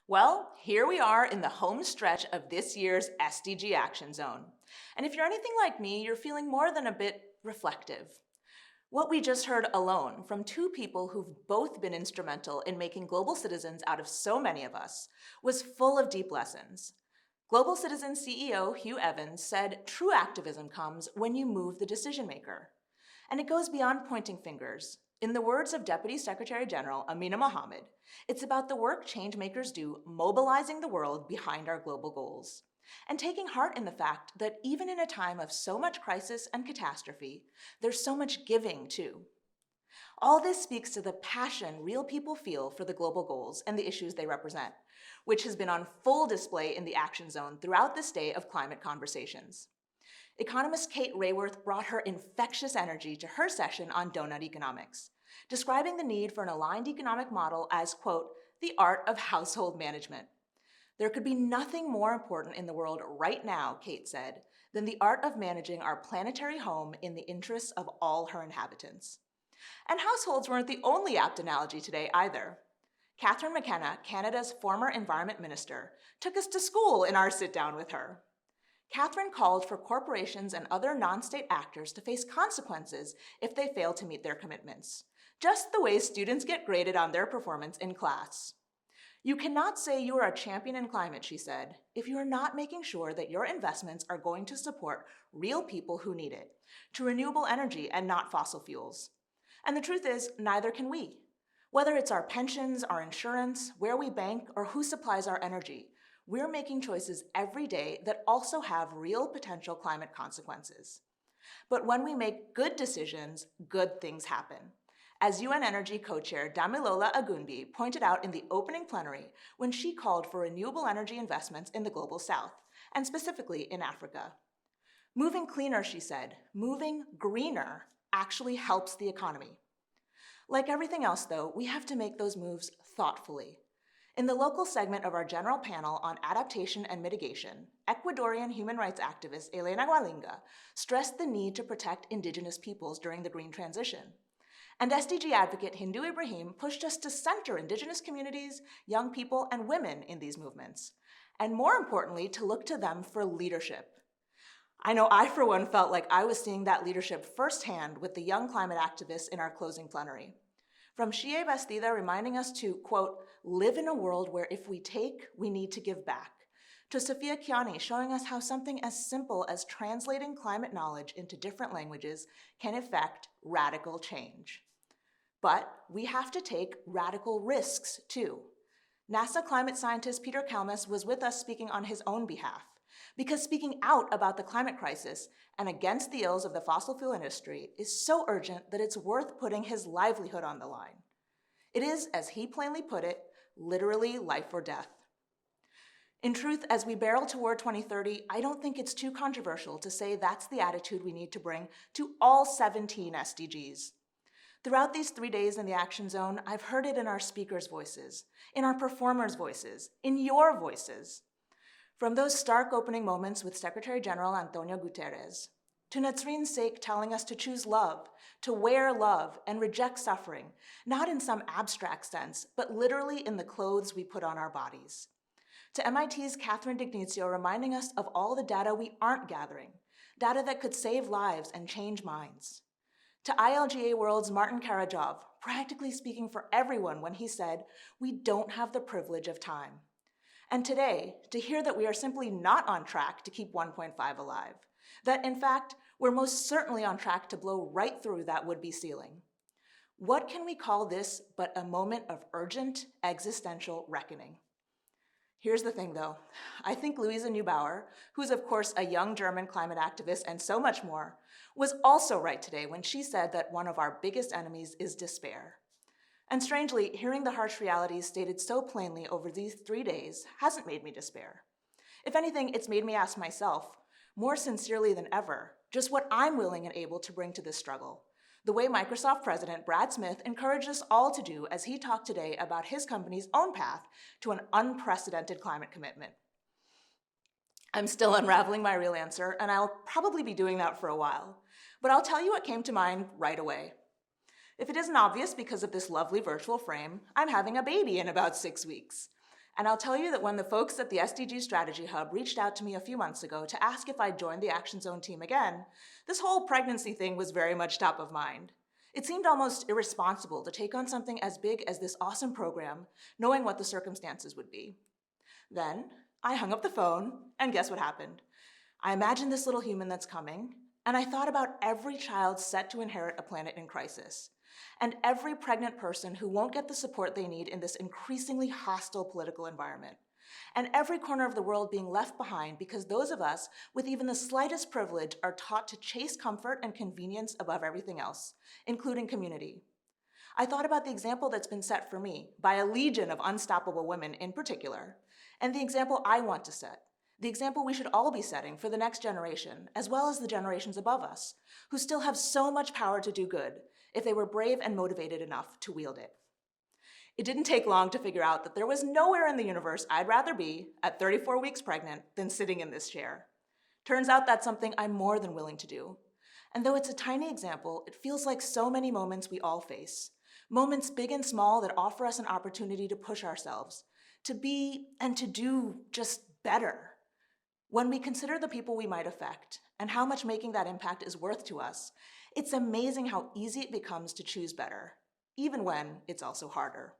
Well, here we are in the home stretch of this year's SDG Action Zone. And if you're anything like me, you're feeling more than a bit reflective. What we just heard alone from two people who've both been instrumental in making global citizens out of so many of us was full of deep lessons. Global Citizen CEO Hugh Evans said true activism comes when you move the decision maker. And it goes beyond pointing fingers. In the words of Deputy Secretary General Amina Mohammed, it's about the work change makers do mobilizing the world behind our global goals. And taking heart in the fact that even in a time of so much crisis and catastrophe, there's so much giving too. All this speaks to the passion real people feel for the global goals and the issues they represent, which has been on full display in the Action Zone throughout this day of climate conversations. Economist Kate Raworth brought her infectious energy to her session on donut economics, describing the need for an aligned economic model as, quote, the art of household management. There could be nothing more important in the world right now, Kate said, than the art of managing our planetary home in the interests of all her inhabitants. And households weren't the only apt analogy today either. Catherine McKenna, Canada's former environment minister, took us to school in our sit-down with her. Catherine called for corporations and other non-state actors to face consequences if they fail to meet their commitments, just the way students get graded on their performance in class. You cannot say you are a champion in climate, she said, if you are not making sure that your investments are going to support real people who need it, to renewable energy and not fossil fuels. And the truth is, neither can we. Whether it's our pensions, our insurance, where we bank, or who supplies our energy, we're making choices every day that also have real potential climate consequences. But when we make good decisions, good things happen. As UN Energy co-chair Damilola Agunbi pointed out in the opening plenary when she called for renewable energy investments in the global south, and specifically in Africa. Moving cleaner, she said, moving greener actually helps the economy. Like everything else, though, we have to make those moves thoughtfully. In the local segment of our general panel on adaptation and mitigation, Ecuadorian human rights activist Elena Gualinga stressed the need to protect indigenous peoples during the green transition. And SDG advocate Hindu Ibrahim pushed us to center indigenous communities, young people, and women in these movements. And more importantly, to look to them for leadership. I know I, for one, felt like I was seeing that leadership firsthand with the young climate activists in our closing plenary. From Shie Bastida reminding us to, quote, live in a world where if we take, we need to give back, to Sophia Kiani showing us how something as simple as translating climate knowledge into different languages can effect radical change. But we have to take radical risks, too. NASA climate scientist Peter Kalmus was with us speaking on his own behalf, because speaking out about the climate crisis and against the ills of the fossil fuel industry is so urgent that it's worth putting his livelihood on the line. It is, as he plainly put it, literally life or death. In truth, as we barrel toward 2030, I don't think it's too controversial to say that's the attitude we need to bring to all 17 SDGs. Throughout these 3 days in the Action Zone, I've heard it in our speakers' voices, in our performers' voices, in your voices. From those stark opening moments with Secretary General Antonio Guterres, to Nasreen Sheikh telling us to choose love, to wear love, and reject suffering, not in some abstract sense, but literally in the clothes we put on our bodies. To MIT's Catherine D'Ignazio reminding us of all the data we aren't gathering, data that could save lives and change minds. To ILGA World's Martin Karajov, practically speaking for everyone when he said, we don't have the privilege of time. And today, to hear that we are simply not on track to keep 1.5 alive, that in fact, we're most certainly on track to blow right through that would-be ceiling. What can we call this but a moment of urgent existential reckoning? Here's the thing though, I think Luisa Neubauer, who's of course a young German climate activist and so much more, was also right today when she said that one of our biggest enemies is despair. And strangely, hearing the harsh realities stated so plainly over these 3 days hasn't made me despair. If anything, it's made me ask myself, more sincerely than ever, just what I'm willing and able to bring to this struggle. The way Microsoft President Brad Smith encouraged us all to do as he talked today about his company's own path to an unprecedented climate commitment. I'm still unraveling my real answer, and I'll probably be doing that for a while. But I'll tell you what came to mind right away. If it isn't obvious because of this lovely virtual frame, I'm having a baby in about 6 weeks. And I'll tell you that when the folks at the SDG Strategy Hub reached out to me a few months ago to ask if I'd join the Action Zone team again, this whole pregnancy thing was very much top of mind. It seemed almost irresponsible to take on something as big as this awesome program, knowing what the circumstances would be. Then, I hung up the phone, and guess what happened? I imagined this little human that's coming, and I thought about every child set to inherit a planet in crisis, and every pregnant person who won't get the support they need in this increasingly hostile political environment, and every corner of the world being left behind because those of us with even the slightest privilege are taught to chase comfort and convenience above everything else, including community. I thought about the example that's been set for me by a legion of unstoppable women in particular, and the example I want to set, the example we should all be setting for the next generation, as well as the generations above us, who still have so much power to do good if they were brave and motivated enough to wield it. It didn't take long to figure out that there was nowhere in the universe I'd rather be at 34 weeks pregnant than sitting in this chair. Turns out that's something I'm more than willing to do. And though it's a tiny example, it feels like so many moments we all face. Moments big and small that offer us an opportunity to push ourselves, to be and to do just better. When we consider the people we might affect and how much making that impact is worth to us, it's amazing how easy it becomes to choose better, even when it's also harder.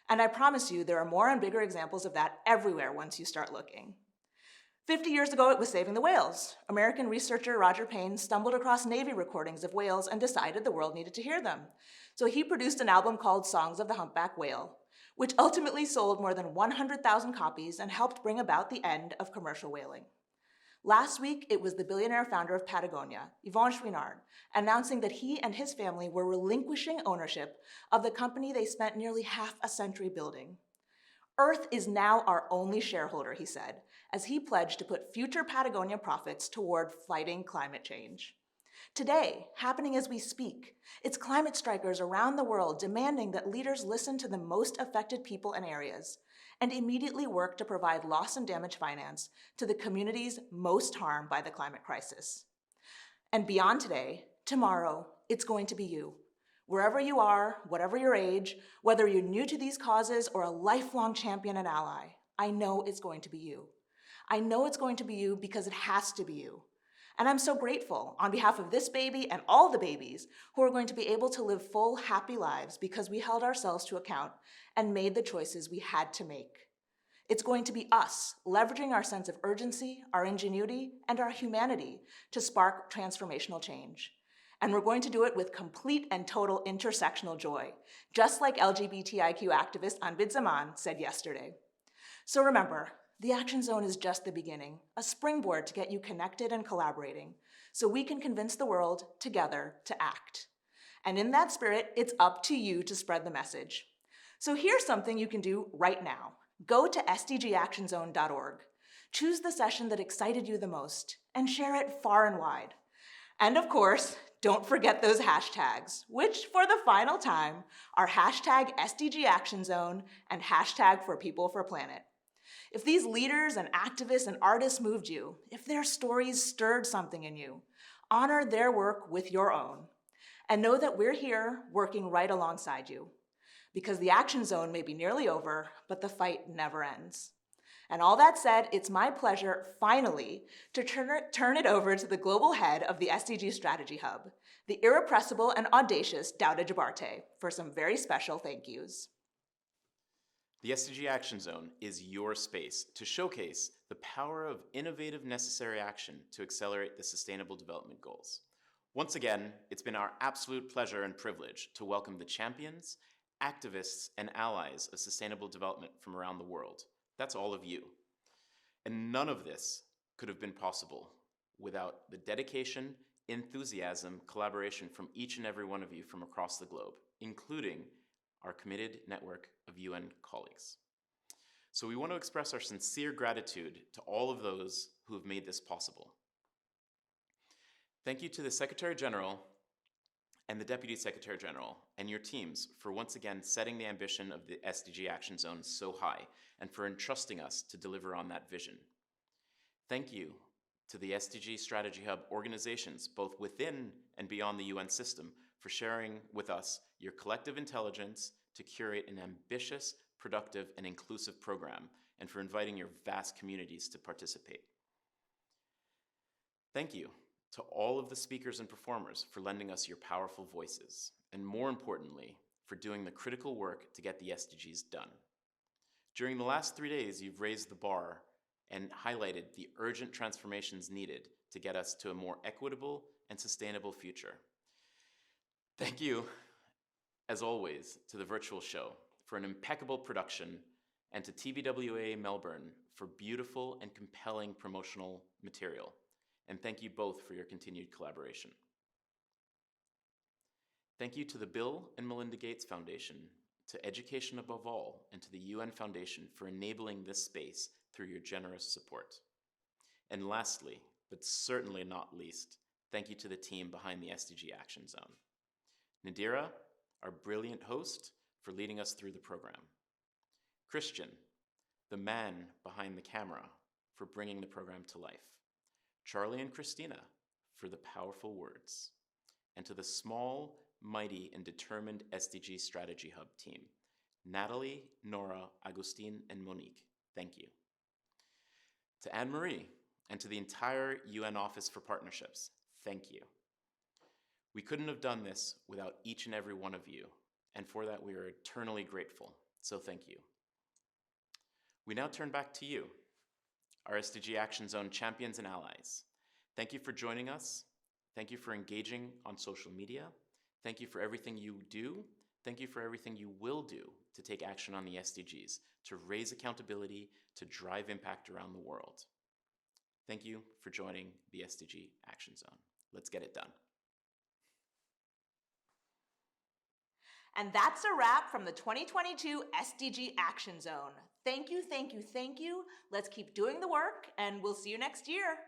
And I promise you, there are more and bigger examples of that everywhere once you start looking. 50 years ago, it was saving the whales. American researcher Roger Payne stumbled across Navy recordings of whales and decided the world needed to hear them. So he produced an album called Songs of the Humpback Whale, which ultimately sold more than 100,000 copies and helped bring about the end of commercial whaling. Last week, it was the billionaire founder of Patagonia, Yvon Chouinard, announcing that he and his family were relinquishing ownership of the company they spent nearly half a century building. Earth is now our only shareholder, he said, as he pledged to put future Patagonia profits toward fighting climate change. Today, happening as we speak, it's climate strikers around the world demanding that leaders listen to the most affected people and areas, and immediately work to provide loss and damage finance to the communities most harmed by the climate crisis. And beyond today, tomorrow, it's going to be you. Wherever you are, whatever your age, whether you're new to these causes or a lifelong champion and ally, I know it's going to be you. I know it's going to be you because it has to be you. And I'm so grateful on behalf of this baby and all the babies who are going to be able to live full, happy lives because we held ourselves to account and made the choices we had to make. It's going to be us leveraging our sense of urgency, our ingenuity, and our humanity to spark transformational change. And we're going to do it with complete and total intersectional joy, just like LGBTIQ activist Anbid Zaman said yesterday. So remember, the Action Zone is just the beginning, a springboard to get you connected and collaborating, so we can convince the world together to act. And in that spirit, it's up to you to spread the message. So here's something you can do right now. Go to sdgactionzone.org. Choose the session that excited you the most and share it far and wide. And of course, don't forget those hashtags, which for the final time are hashtag SDGActionZone and hashtag #ForPeopleForPlanet. If these leaders and activists and artists moved you, if their stories stirred something in you, honor their work with your own. And know that we're here working right alongside you. Because the Action Zone may be nearly over, but the fight never ends. And all that said, it's my pleasure, finally, to turn it over to the global head of the SDG Strategy Hub, the irrepressible and audacious Dauda Jabarte, for some very special thank yous. The SDG Action Zone is your space to showcase the power of innovative, necessary action to accelerate the Sustainable Development Goals. Once again, it's been our absolute pleasure and privilege to welcome the champions, activists, and allies of sustainable development from around the world. That's all of you. And none of this could have been possible without the dedication, enthusiasm, collaboration from each and every one of you from across the globe, including our committed network of UN colleagues. So we want to express our sincere gratitude to all of those who have made this possible. Thank you to the Secretary General and the Deputy Secretary General and your teams for once again setting the ambition of the SDG Action Zone so high and for entrusting us to deliver on that vision. Thank you to the SDG Strategy Hub organizations, both within and beyond the UN system, for sharing with us your collective intelligence to curate an ambitious, productive, and inclusive program, and for inviting your vast communities to participate. Thank you to all of the speakers and performers for lending us your powerful voices, and more importantly, for doing the critical work to get the SDGs done. During the last 3 days, you've raised the bar and highlighted the urgent transformations needed to get us to a more equitable and sustainable future. Thank you, as always, to the virtual show for an impeccable production, and to TBWA Melbourne for beautiful and compelling promotional material. And thank you both for your continued collaboration. Thank you to the Bill and Melinda Gates Foundation, to Education Above All, and to the UN Foundation for enabling this space through your generous support. And lastly, but certainly not least, thank you to the team behind the SDG Action Zone. Nadira, our brilliant host, for leading us through the program. Christian, the man behind the camera, for bringing the program to life. Charlie and Christina, for the powerful words. And to the small, mighty, and determined SDG Strategy Hub team, Natalie, Nora, Agustin, and Monique, thank you. To Anne-Marie, and to the entire UN Office for Partnerships, thank you. We couldn't have done this without each and every one of you, and for that we are eternally grateful, so thank you. We now turn back to you, our SDG Action Zone champions and allies. Thank you for joining us. Thank you for engaging on social media. Thank you for everything you do. Thank you for everything you will do to take action on the SDGs, to raise accountability, to drive impact around the world. Thank you for joining the SDG Action Zone. Let's get it done. And that's a wrap from the 2022 SDG Action Zone. Thank you, thank you, thank you. Let's keep doing the work, and we'll see you next year.